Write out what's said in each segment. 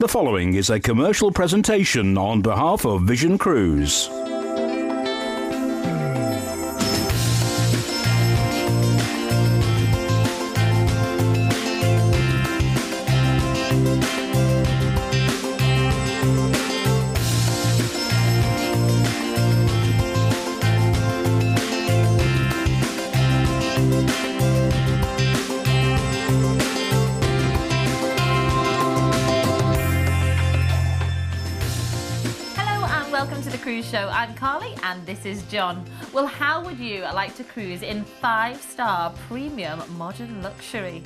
The following is a commercial presentation on behalf of Vision Cruise. Cruise Show. I'm Carly and this is John. Well, how would you like to cruise in 5-star premium modern luxury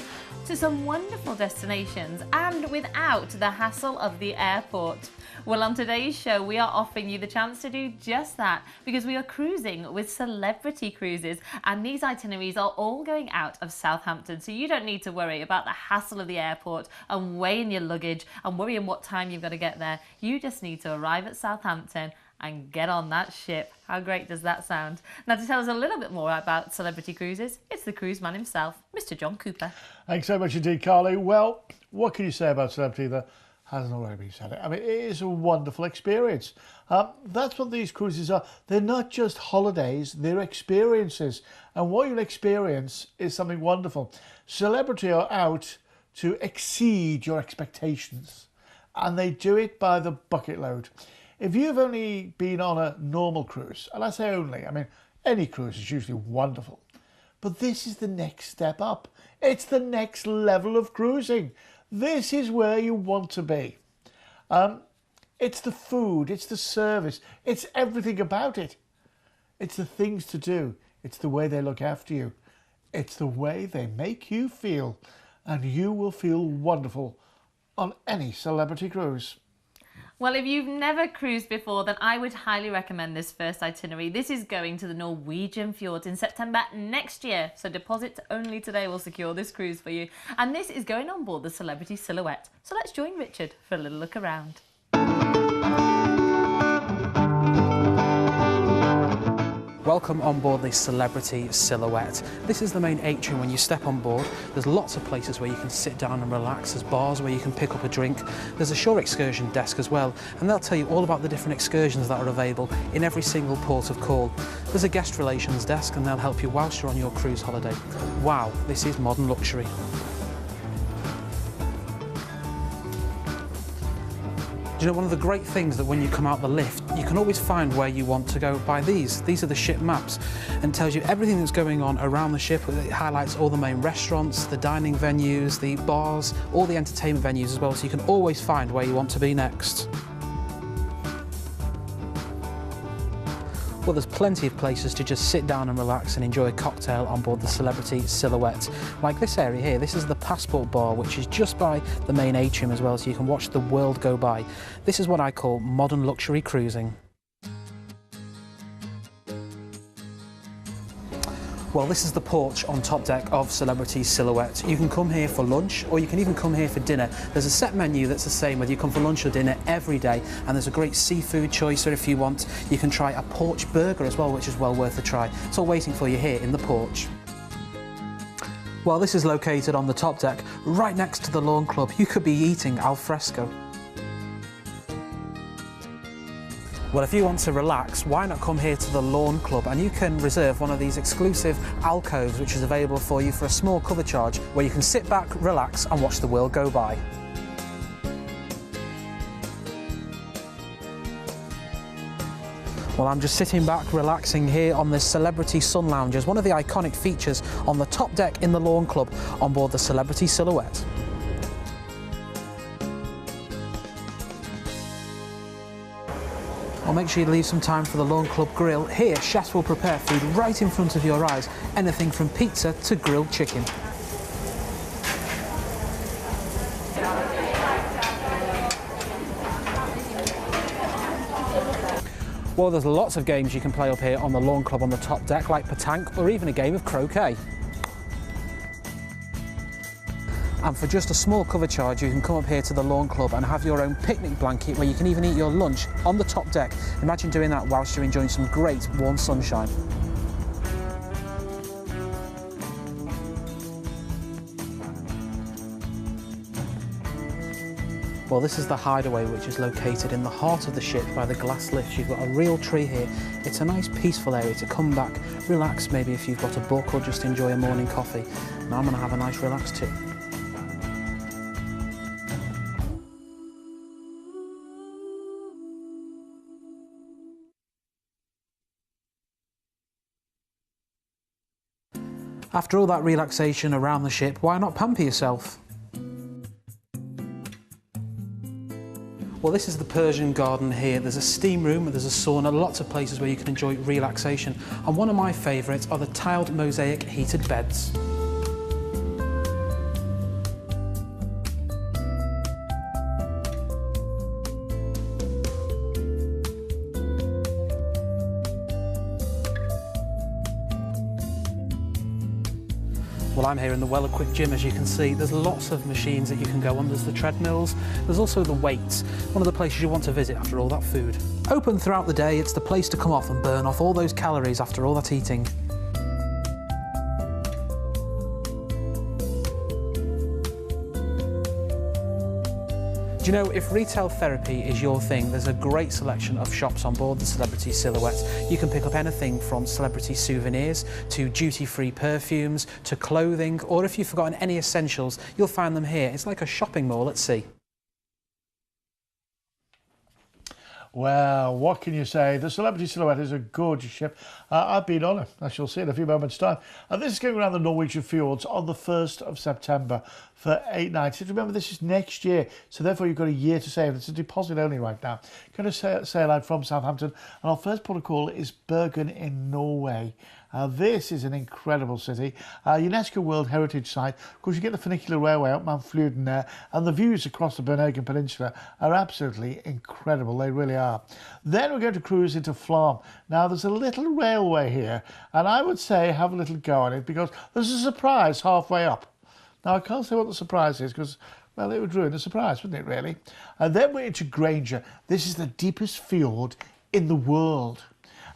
to some wonderful destinations and without the hassle of the airport? Well, on today's show, we are offering you the chance to do just that because we are cruising with Celebrity Cruises, and these itineraries are all going out of Southampton, so you don't need to worry about the hassle of the airport and weighing your luggage and worrying what time you've got to get there. You just need to arrive at Southampton and get on that ship. How great does that sound? Now, to tell us a little bit more about Celebrity Cruises, it's the cruise man himself, Mr. John Cooper. Thanks so much indeed, Carly. Well, what can you say about Celebrity that hasn't already been said? I mean, it is a wonderful experience. That's what these cruises are. They're not just holidays, they're experiences. And what you'll experience is something wonderful. Celebrity are out to exceed your expectations, and they do it by the bucket load. If you've only been on a normal cruise, and I say only, I mean, any cruise is usually wonderful, but this is the next step up. It's the next level of cruising. This is where you want to be. It's the food, it's the service, it's everything about it. It's the things to do. It's the way they look after you. It's the way they make you feel, and you will feel wonderful on any Celebrity cruise. Well, if you've never cruised before, then I would highly recommend this first itinerary. This is going to the Norwegian fjords in September next year. So deposit only today will secure this cruise for you. And this is going on board the Celebrity Silhouette. So let's join Richard for a little look around. Welcome on board the Celebrity Silhouette. This is the main atrium when you step on board. There's lots of places where you can sit down and relax. There's bars where you can pick up a drink. There's a shore excursion desk as well, and they'll tell you all about the different excursions that are available in every single port of call. There's a guest relations desk, and they'll help you whilst you're on your cruise holiday. Wow, this is modern luxury. Do you know, one of the great things that when you come out the lift, you can always find where you want to go by these. These are the ship maps and tells you everything that's going on around the ship. It highlights all the main restaurants, the dining venues, the bars, all the entertainment venues as well, so you can always find where you want to be next. Well, there's plenty of places to just sit down and relax and enjoy a cocktail on board the Celebrity Silhouette. Like this area here, this is the Passport Bar, which is just by the main atrium as well, so you can watch the world go by. This is what I call modern luxury cruising. Well, this is the porch on top deck of Celebrity Silhouette. You can come here for lunch, or you can even come here for dinner. There's a set menu that's the same whether you come for lunch or dinner every day, and there's a great seafood choice, or if you want, you can try a porch burger as well, which is well worth a try. It's all waiting for you here in the porch. Well, this is located on the top deck, right next to the lawn club. You could be eating al fresco. Well, if you want to relax, why not come here to the Lawn Club, and you can reserve one of these exclusive alcoves which is available for you for a small cover charge, where you can sit back, relax and watch the world go by. Well, I'm just sitting back, relaxing here on this Celebrity Sun Lounges, one of the iconic features on the top deck in the Lawn Club on board the Celebrity Silhouette. Well, make sure you leave some time for the Lawn Club Grill. Here, chefs will prepare food right in front of your eyes, anything from pizza to grilled chicken. Well, there's lots of games you can play up here on the Lawn Club on the top deck, like petanque or even a game of croquet. And for just a small cover charge, you can come up here to the Lawn Club and have your own picnic blanket where you can even eat your lunch on the top deck. Imagine doing that whilst you're enjoying some great warm sunshine. Well, this is the Hideaway, which is located in the heart of the ship by the glass lifts. You've got a real tree here. It's a nice peaceful area to come back, relax, maybe if you've got a book or just enjoy a morning coffee. Now I'm going to have a nice relax too. After all that relaxation around the ship, why not pamper yourself? Well, this is the Persian garden here. There's a steam room, there's a sauna, lots of places where you can enjoy relaxation. And one of my favourites are the tiled mosaic heated beds. Well, I'm here in the well-equipped gym, as you can see. There's lots of machines that you can go on. There's the treadmills, there's also the weights, one of the places you want to visit after all that food. Open throughout the day, it's the place to come off and burn off all those calories after all that eating. Do you know, if retail therapy is your thing, there's a great selection of shops on board the Celebrity Silhouette. You can pick up anything from celebrity souvenirs to duty-free perfumes to clothing, or if you've forgotten any essentials, you'll find them here. It's like a shopping mall at sea. Well, what can you say? The Celebrity Silhouette is a gorgeous ship. I've been on it, as you'll see in a few moments' time. And this is going around the Norwegian fjords on the 1st of September for 8 nights. Remember, this is next year, so therefore you've got a year to save. It's a deposit only right now. Going to sail out from Southampton, and our first port of call is Bergen in Norway. This is an incredible city, UNESCO World Heritage Site. Of course, you get the funicular railway up Mount Fluden there, and the views across the Bernhagen Peninsula are absolutely incredible. They really are. Then we're going to cruise into Flarm. Now, there's a little railway here, and I would say have a little go on it because there's a surprise halfway up. Now, I can't say what the surprise is because, well, it would ruin the surprise, wouldn't it, really? And then we're into Granger. This is the deepest fjord in the world.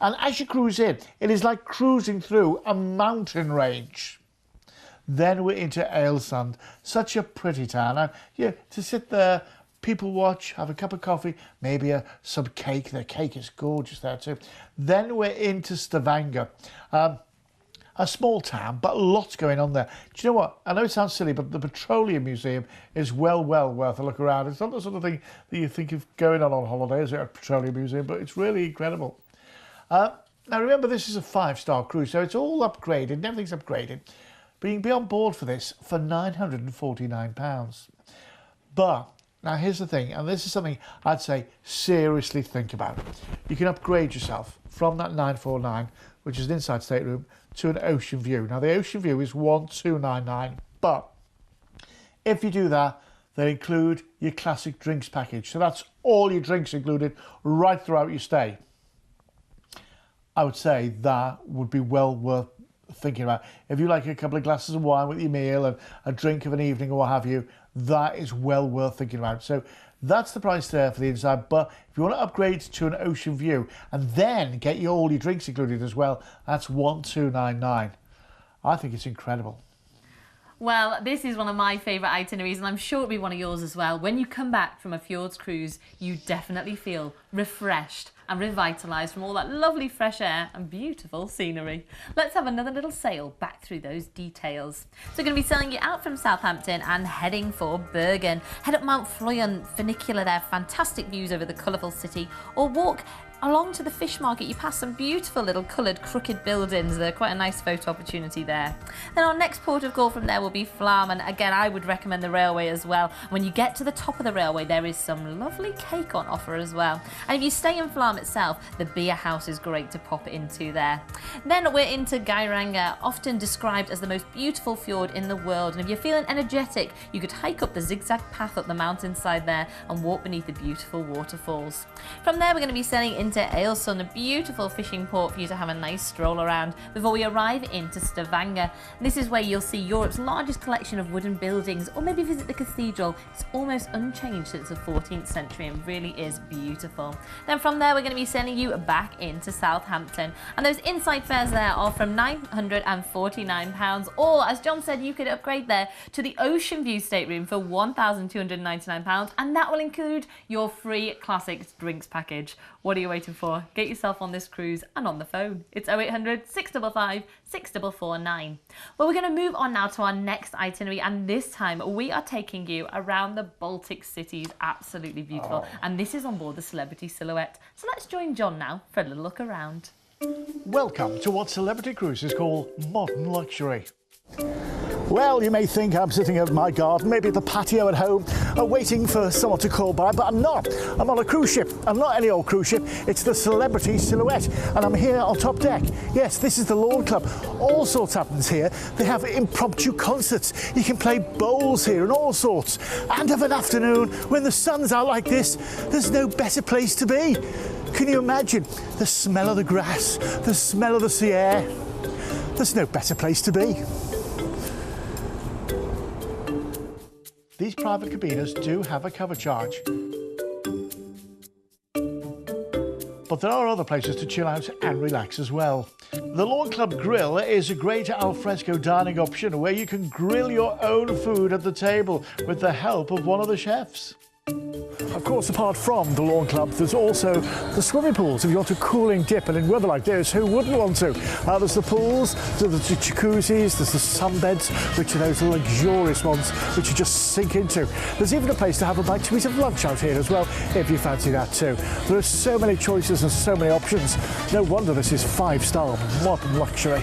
And as you cruise in, it is like cruising through a mountain range. Then we're into Ailsund, such a pretty town. And yeah, to sit there, people watch, have a cup of coffee, maybe some cake. The cake is gorgeous there too. Then we're into Stavanger, a small town, but lots going on there. Do you know what? I know it sounds silly, but the Petroleum Museum is well worth a look around. It's not the sort of thing that you think of going on holidays at a Petroleum Museum, but it's really incredible. Now remember, this is a 5-star cruise, so it's all upgraded, everything's upgraded. But you can be on board for this for £949. But, now here's the thing, and this is something I'd say seriously think about. You can upgrade yourself from that 949, which is an inside stateroom, to an ocean view. Now the ocean view is 1299, but if you do that, they include your classic drinks package. So that's all your drinks included right throughout your stay. I would say that would be well worth thinking about. If you like a couple of glasses of wine with your meal and a drink of an evening or what have you, that is well worth thinking about. So that's the price there for the inside. But if you want to upgrade to an ocean view and then get all your drinks included as well, that's 1299. I think it's incredible. Well, this is one of my favourite itineraries, and I'm sure it'll be one of yours as well. When you come back from a fjords cruise, you definitely feel refreshed and revitalised from all that lovely fresh air and beautiful scenery. Let's have another little sail back through those details. So we're going to be sailing you out from Southampton and heading for Bergen. Head up Mount Fløyen funicular there, fantastic views over the colourful city, or walk along to the fish market. You pass some beautiful little coloured crooked buildings. They're quite a nice photo opportunity there. Then our next port of call from there will be Flarm, and again I would recommend the railway as well. When you get to the top of the railway, there is some lovely cake on offer as well. And if you stay in Flarm itself, the beer house is great to pop into there. Then we're into Geiranger, often described as the most beautiful fjord in the world, and if you're feeling energetic, you could hike up the zigzag path up the mountainside there and walk beneath the beautiful waterfalls. From there we're going to be sailing into Ailsund, a beautiful fishing port for you to have a nice stroll around before we arrive into Stavanger. This is where you'll see Europe's largest collection of wooden buildings, or maybe visit the cathedral. It's almost unchanged since the 14th century and really is beautiful. Then from there we're we're going to be sending you back into Southampton. And those inside fares there are from £949, or as John said, you could upgrade there to the Ocean View stateroom for £1,299, and that will include your free classic drinks package. What are you waiting for? Get yourself on this cruise and on the phone. It's 0800 655 6449. Well, we're going to move on now to our next itinerary, and this time we are taking you around the Baltic cities. Absolutely beautiful. And this is on board the Celebrity Silhouette. So let's join John now for a little look around. Welcome to what Celebrity Cruises call modern luxury. Well, you may think I'm sitting at my garden, maybe at the patio at home, waiting for someone to call by, but I'm not. I'm on a cruise ship. I'm not any old cruise ship. It's the Celebrity Silhouette, and I'm here on top deck. Yes, this is the Lawn Club. All sorts happens here. They have impromptu concerts. You can play bowls here and all sorts. And of an afternoon, when the sun's out like this, there's no better place to be. Can you imagine the smell of the grass, the smell of the sea air? There's no better place to be. These private cabinas do have a cover charge. But there are other places to chill out and relax as well. The Lawn Club Grill is a great alfresco dining option where you can grill your own food at the table with the help of one of the chefs. Of course, apart from the Lawn Club, there's also the swimming pools. If you want a cooling dip, and in weather like this, who wouldn't want to? There's the pools, there's the jacuzzis, there's the sunbeds, which are those luxurious ones which you just sink into. There's even a place to have a bite to eat of lunch out here as well, if you fancy that too. There are so many choices and so many options. No wonder this is 5-star modern luxury.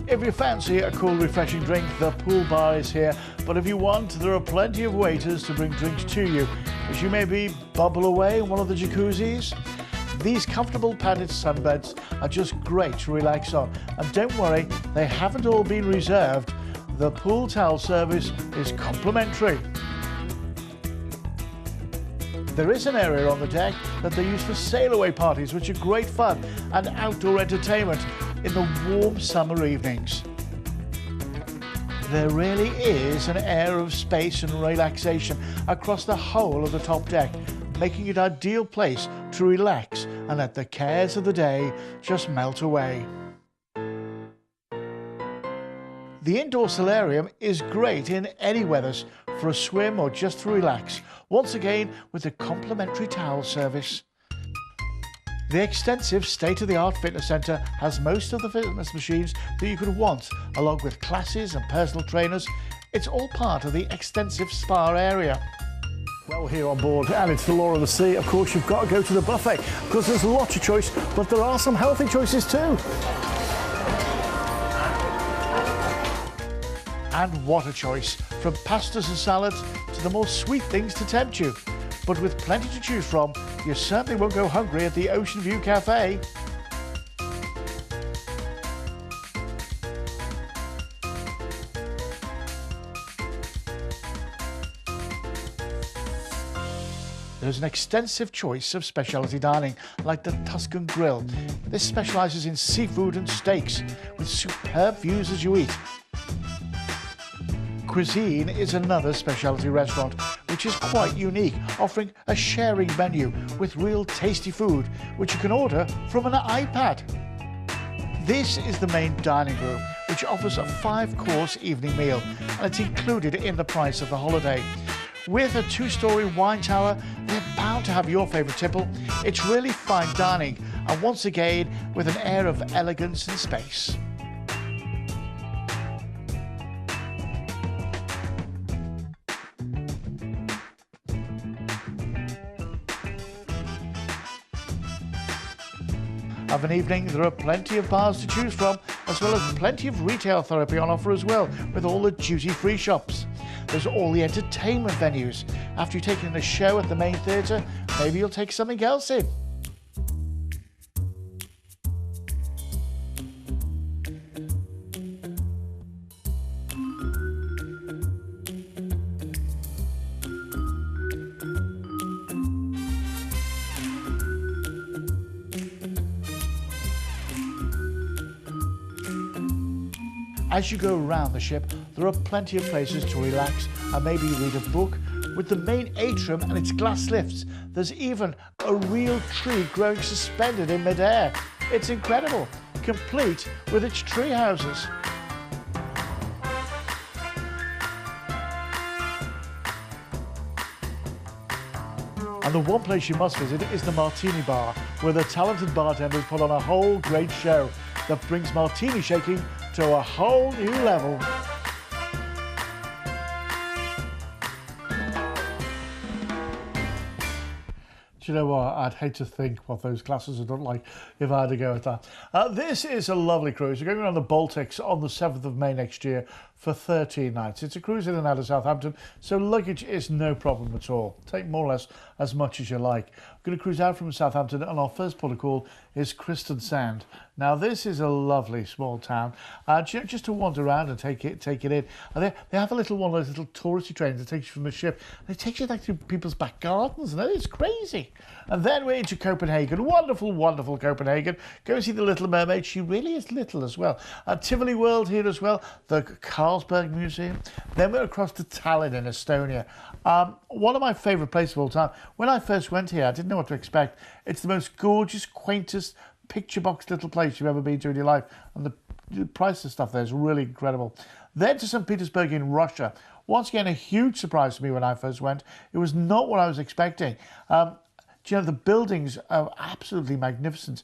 If you fancy a cool, refreshing drink, the pool bar is here. But if you want, there are plenty of waiters to bring drinks to you, as you maybe bubble away in one of the jacuzzis. These comfortable padded sunbeds are just great to relax on. And don't worry, they haven't all been reserved. The pool towel service is complimentary. There is an area on the deck that they use for sail-away parties, which are great fun and outdoor entertainment in the warm summer evenings. There really is an air of space and relaxation across the whole of the top deck, making it an ideal place to relax and let the cares of the day just melt away. The indoor solarium is great in any weathers for a swim or just to relax, once again with the complimentary towel service. The extensive state-of-the-art fitness centre has most of the fitness machines that you could want, along with classes and personal trainers. It's all part of the extensive spa area. Well, here on board, and it's the law of the sea, of course, you've got to go to the buffet, because there's lots of choice, but there are some healthy choices too. And what a choice, from pastas and salads to the more sweet things to tempt you. But with plenty to choose from, you certainly won't go hungry at the Ocean View Cafe. There's an extensive choice of specialty dining, like the Tuscan Grill. This specialises in seafood and steaks, with superb views as you eat. Cuisine is another specialty restaurant, which is quite unique, offering a sharing menu with real tasty food, which you can order from an iPad. This is the main dining room, which offers a 5-course evening meal, and it's included in the price of the holiday. With a 2-storey wine tower, they're bound to have your favourite tipple. It's really fine dining, and once again, with an air of elegance and space. Of an evening, there are plenty of bars to choose from, as well as plenty of retail therapy on offer as well, with all the duty-free shops. There's all the entertainment venues. After you've taken a show at the main theatre, maybe you'll take something else in. As you go around the ship, there are plenty of places to relax and maybe read a book, with the main atrium and its glass lifts. There's even a real tree growing suspended in midair. It's incredible, complete with its tree houses. And the one place you must visit is the Martini Bar, where the talented bartenders put on a whole great show that brings martini shaking to a whole new level. Do you know what? I'd hate to think what those classes would look like if I had to go at that. This is a lovely cruise. We're going around the Baltics on the 7th of May next year for 13 nights. It's a cruise in and out of Southampton, so luggage is no problem at all. Take more or less as much as you like. We're going to cruise out from Southampton, and our first port of call is Kristiansand. Now, this is a lovely small town, just to wander around and take it in. And they have a little one of those little touristy trains that takes you from the ship. And it takes you like through people's back gardens, and it's crazy. And then we're into Copenhagen. Wonderful, wonderful Copenhagen. Go and see the Little Mermaid. She really is little as well. Tivoli World here as well. The Carlsberg Museum. Then we're across to Tallinn in Estonia. One of my favourite places of all time. When I first went here, I didn't know what to expect. It's the most gorgeous, quaintest, picture box little place you've ever been to in your life. And the price of stuff there is really incredible. Then to St. Petersburg in Russia. Once again, a huge surprise to me when I first went. It was not what I was expecting. Do you know, the buildings are absolutely magnificent,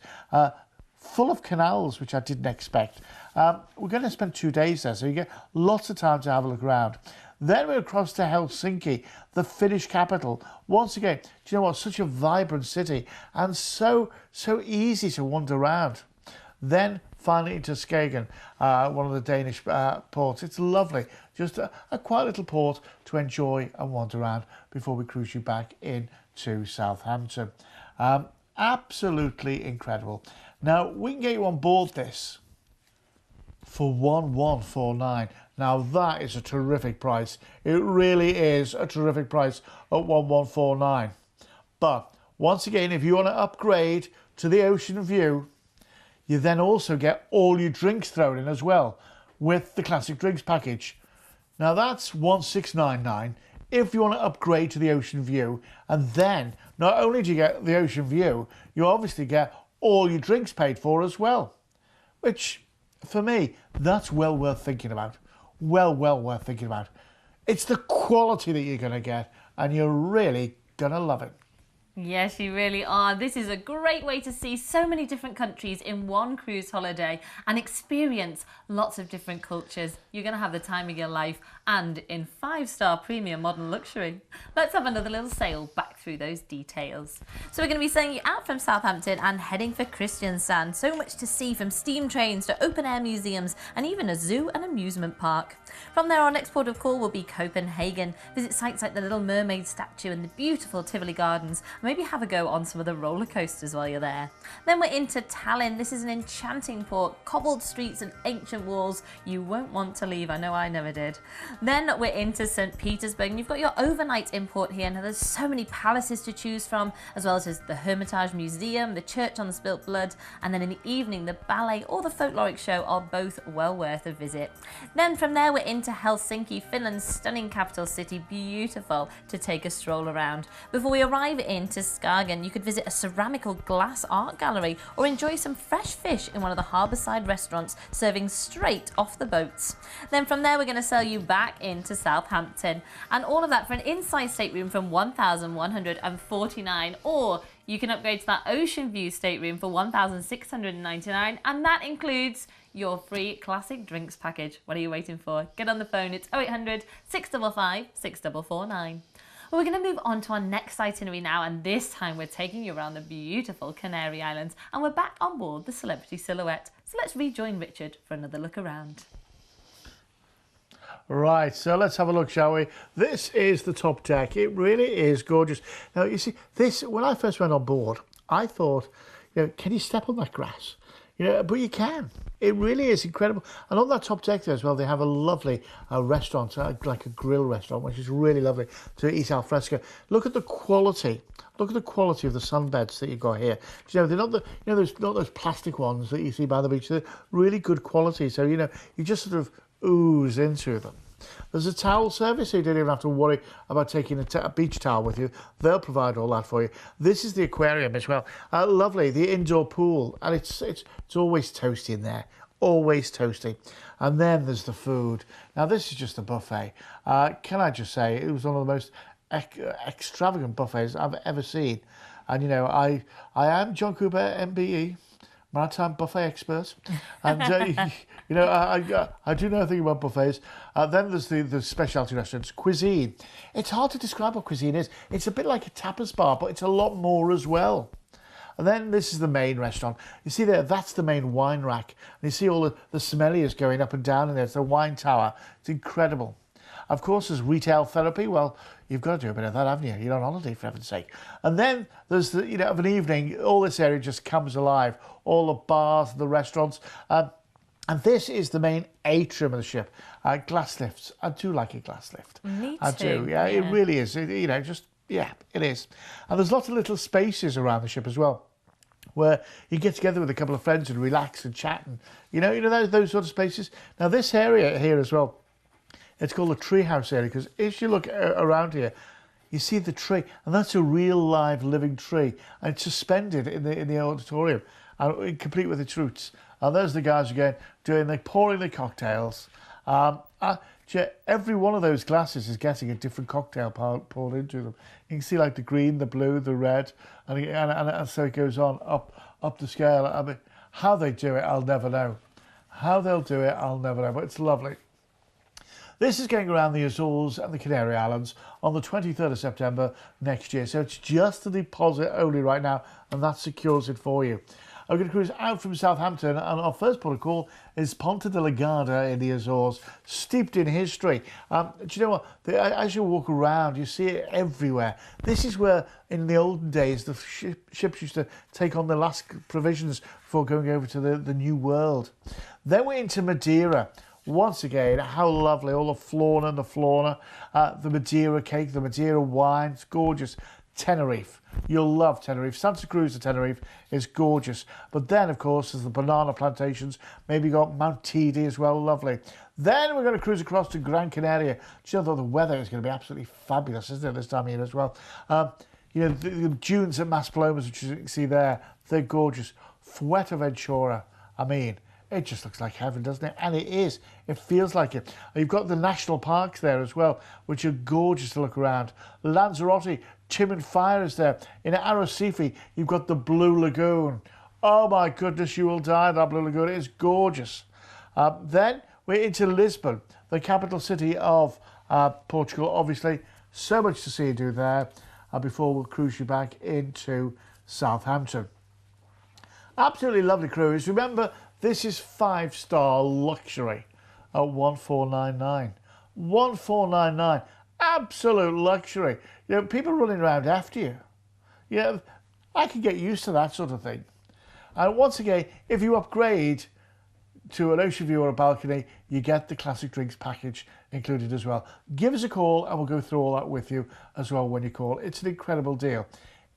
full of canals, which I didn't expect. We're going to spend 2 days there, so you get lots of time to have a look around. Then we're across to Helsinki, the Finnish capital. Once again, do you know what? Such a vibrant city and so easy to wander around. Then finally into Skagen, one of the Danish ports. It's lovely, just a quiet little port to enjoy and wander around before we cruise you back into Southampton. Absolutely incredible. Now, we can get you on board this for 1149. Now, that is a terrific price. It really is a terrific price at 1149. But once again, if you want to upgrade to the Ocean View, you then also get all your drinks thrown in as well with the Classic Drinks package. Now, that's 1699 if you want to upgrade to the Ocean View. And then not only do you get the Ocean View, you obviously get all your drinks paid for as well, which for me, that's well worth thinking about. Well worth thinking about. It's the quality that you're going to get, and you're really going to love it. Yes, you really are. This is a great way to see so many different countries in one cruise holiday and experience lots of different cultures. You're going to have the time of your life, and in 5-star premium modern luxury. Let's have another little sail back through those details. So we're going to be sailing you out from Southampton and heading for Kristiansand. So much to see, from steam trains to open air museums and even a zoo and amusement park. From there, our next port of call will be Copenhagen. Visit sites like the Little Mermaid statue and the beautiful Tivoli Gardens. Maybe have a go on some of the roller coasters while you're there. Then we're into Tallinn. This is an enchanting port, cobbled streets and ancient walls. You won't want to leave. I know I never did. Then we're into St. Petersburg, and you've got your overnight import here. Now, there's so many palaces to choose from, as well as the Hermitage Museum, the Church on the Spilt Blood, and then in the evening, the ballet or the folkloric show are both well worth a visit. Then from there, we're into Helsinki, Finland's stunning capital city, beautiful to take a stroll around. Before we arrive into Skagen, you could visit a ceramical glass art gallery or enjoy some fresh fish in one of the harbourside restaurants serving straight off the boats. Then from there, we're going to sail you back into Southampton, and all of that for an inside stateroom from 1,149, or you can upgrade to that Ocean View stateroom for 1,699, and that includes your free Classic Drinks package. What are you waiting for? Get on the phone. It's 0800 655 6449. Well, we're going to move on to our next itinerary now, and this time we're taking you around the beautiful Canary Islands, and we're back on board the Celebrity Silhouette. So let's rejoin Richard for another look around. Right, so let's have a look, shall we? This is the top deck. It really is gorgeous. Now, you see, this, when I first went on board, I thought, can you step on that grass? But you can. It really is incredible. And on that top deck there as well, they have a lovely restaurant, like a grill restaurant, which is really lovely to eat al fresco. Look at the quality. Look at the quality of the sunbeds that you've got here. They're not there's not those plastic ones that you see by the beach. They're really good quality. So, you just sort of ooze into them. There's a towel service, so you don't even have to worry about taking a beach towel with you. They'll provide all that for you. This is the aquarium as well. Lovely, the indoor pool, and it's always toasty in there. Always toasty. And then there's the food. Now this is just a buffet. Can I just say, it was one of the most extravagant buffets I've ever seen. And you know, I am John Cooper, MBE, Maritime Buffet Expert, and you know, I do know a thing about buffets. Then there's the specialty restaurants, cuisine. It's hard to describe what cuisine is. It's a bit like a tapas bar, but it's a lot more as well. And then this is the main restaurant. You see there, that's the main wine rack. And you see all the sommeliers going up and down in there. It's a wine tower. It's incredible. Of course, there's retail therapy. Well, you've got to do a bit of that, haven't you? You're on holiday, for heaven's sake. And then there's, the, you know, of an evening, all this area just comes alive. All the bars, the restaurants. And this is the main atrium of the ship. Glass lifts. I do like a glass lift. Me too. I do, yeah. It really is. You know, just, yeah, it is. And there's lots of little spaces around the ship as well, where you get together with a couple of friends and relax and chat, and you know those sort of spaces. Now this area here as well, it's called the treehouse area, because if you look around here, you see the tree, and that's a real live living tree, and it's suspended in the auditorium, and complete with its roots. And there's the guys again pouring the cocktails. Every one of those glasses is getting a different cocktail poured into them. You can see like the green, the blue, the red, and so it goes on up the scale. I mean, how they do it, I'll never know. How they'll do it, I'll never know, but it's lovely. This is going around the Azores and the Canary Islands on the 23rd of September next year. So it's just a deposit only right now, and that secures it for you. I'm going to cruise out from Southampton, and our first port of call is Ponta de la Garda in the Azores, steeped in history. Do you know what? As you walk around, you see it everywhere. This is where, in the olden days, the ships used to take on the last provisions before going over to the New World. Then we're into Madeira. Once again, how lovely, all the fauna, the Madeira cake, the Madeira wine, it's gorgeous. Tenerife. You'll love Tenerife. Santa Cruz de Tenerife is gorgeous. But then, of course, there's the banana plantations. Maybe you got Mount Teide as well. Lovely. Then we're going to cruise across to Gran Canaria. Do you know, the weather is going to be absolutely fabulous, isn't it, this time of year as well? You know, the dunes at Maspalomas, which you can see there, they're gorgeous. Fuerteventura, I mean, it just looks like heaven, doesn't it? And it is. It feels like it. You've got the national parks there as well, which are gorgeous to look around. Lanzarote, Tim and Fire is there. In Arrecife, you've got the Blue Lagoon. Oh my goodness, you will die, that Blue Lagoon. It is gorgeous. Then we're into Lisbon, the capital city of Portugal, obviously. So much to see and do there before we'll cruise you back into Southampton. Absolutely lovely cruise. Remember, this is 5-star luxury at 1499. 1499. Absolute luxury. You know, people running around after you. Yeah, I can get used to that sort of thing. And once again, if you upgrade to an ocean view or a balcony, you get the classic drinks package included as well. Give us a call and we'll go through all that with you as well when you call. It's an incredible deal.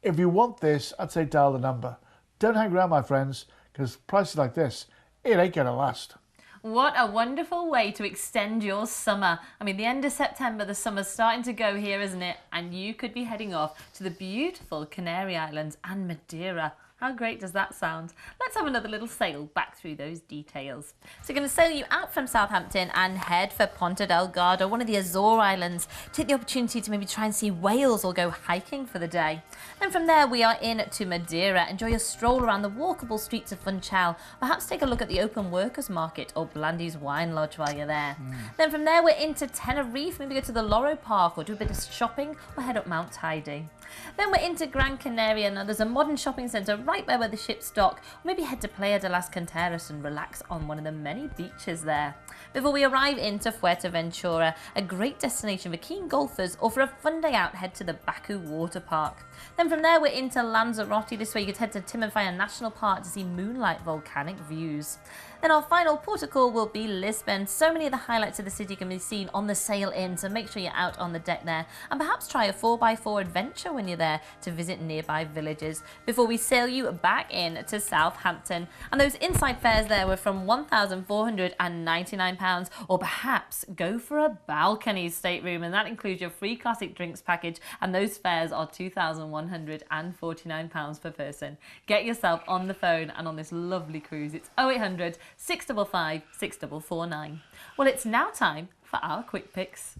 If you want this, I'd say dial the number. Don't hang around, my friends, because prices like this, it ain't going to last. What a wonderful way to extend your summer. I mean, the end of September, the summer's starting to go here, isn't it? And you could be heading off to the beautiful Canary Islands and Madeira. How great does that sound? Let's have another little sail back through those details. So we're going to sail you out from Southampton and head for Ponta Delgado, one of the Azore Islands. Take the opportunity to maybe try and see whales or go hiking for the day. Then from there we are in to Madeira. Enjoy a stroll around the walkable streets of Funchal. Perhaps take a look at the Open Workers Market or Blandy's Wine Lodge while you're there. Then from there we're into Tenerife. Maybe go to the Loro Park or do a bit of shopping or head up Mount Teide. Then we're into Gran Canaria. Now there's a modern shopping centre right by where the ships dock. Or maybe head to Playa de las Canteras and relax on one of the many beaches there. Before we arrive into Fuerteventura, a great destination for keen golfers, or for a fun day out, head to the Baku Water Park. Then from there we're into Lanzarote. This way you could head to Tim and Fire National Park to see moonlight volcanic views. Then our final port of call will be Lisbon. So many of the highlights of the city can be seen on the sail in, so make sure you're out on the deck there. And perhaps try a 4x4 adventure when you're there to visit nearby villages. Before we sail you back in to Southampton. And those inside fares there were from £1,499 £49, or perhaps go for a balcony stateroom, and that includes your free classic drinks package, and those fares are £2,149 per person. Get yourself on the phone and on this lovely cruise. It's 0800 655 6449. Well, it's now time for our quick picks.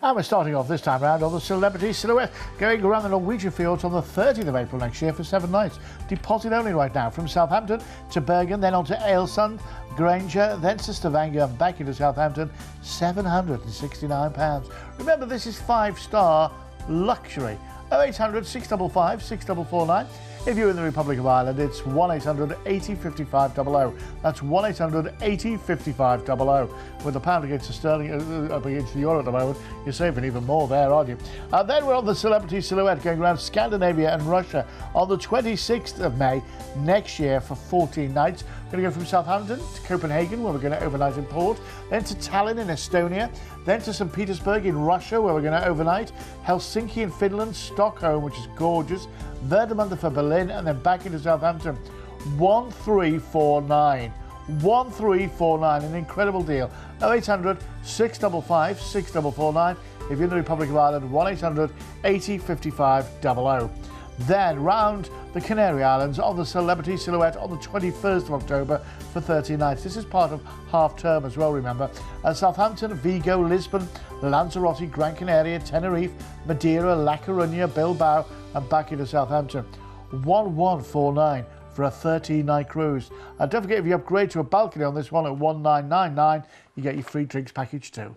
And we're starting off this time round on the Celebrity Silhouette, going around the Norwegian fields on the 30th of April next year for 7 nights. Deposit only right now, from Southampton to Bergen, then on to Aylesund, Granger, then to Stavanger and back into Southampton, £769. Remember, this is 5-star luxury. 0800 655 6449. If you're in the Republic of Ireland, it's 1800 80 55 00. That's 1800 80 55 00. With the pound against the sterling, up against the euro at the moment, you're saving even more there, aren't you? Then we're on the Celebrity Silhouette, going around Scandinavia and Russia on the 26th of May next year for 14 nights. We're going to go from Southampton to Copenhagen, where we're going to overnight in port, then to Tallinn in Estonia, then to St. Petersburg in Russia, where we're going to overnight, Helsinki in Finland, Stockholm, which is gorgeous, Westermünde for Berlin, and then back into Southampton. 1349. 1349, an incredible deal. 0800 655 6449. If you're in the Republic of Ireland, 1800 80 55 00. Then round the Canary Islands on the Celebrity Silhouette on the 21st of October for 30 nights. This is part of half term as well, remember. Southampton, Vigo, Lisbon, Lanzarote, Gran Canaria, Tenerife, Madeira, La Coruña, Bilbao and back into Southampton. 1149 for a 13-night cruise. And don't forget, if you upgrade to a balcony on this one at 1999, you get your free drinks package too.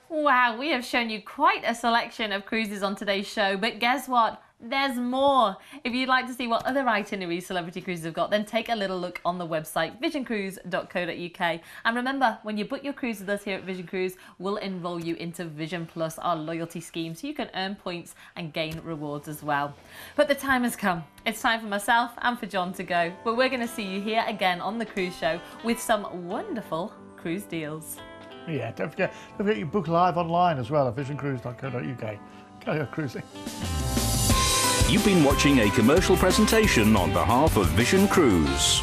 Wow, we have shown you quite a selection of cruises on today's show, but guess what? There's more. If you'd like to see what other itineraries Celebrity Cruises have got, then take a little look on the website visioncruise.co.uk. And remember, when you book your cruise with us here at Vision Cruise, we'll enrol you into Vision Plus, our loyalty scheme, so you can earn points and gain rewards as well. But the time has come. It's time for myself and for John to go, but we're going to see you here again on the cruise show with some wonderful cruise deals. Yeah, don't forget you book live online as well at visioncruise.co.uk. Go cruising. You've been watching a commercial presentation on behalf of Vision Cruise.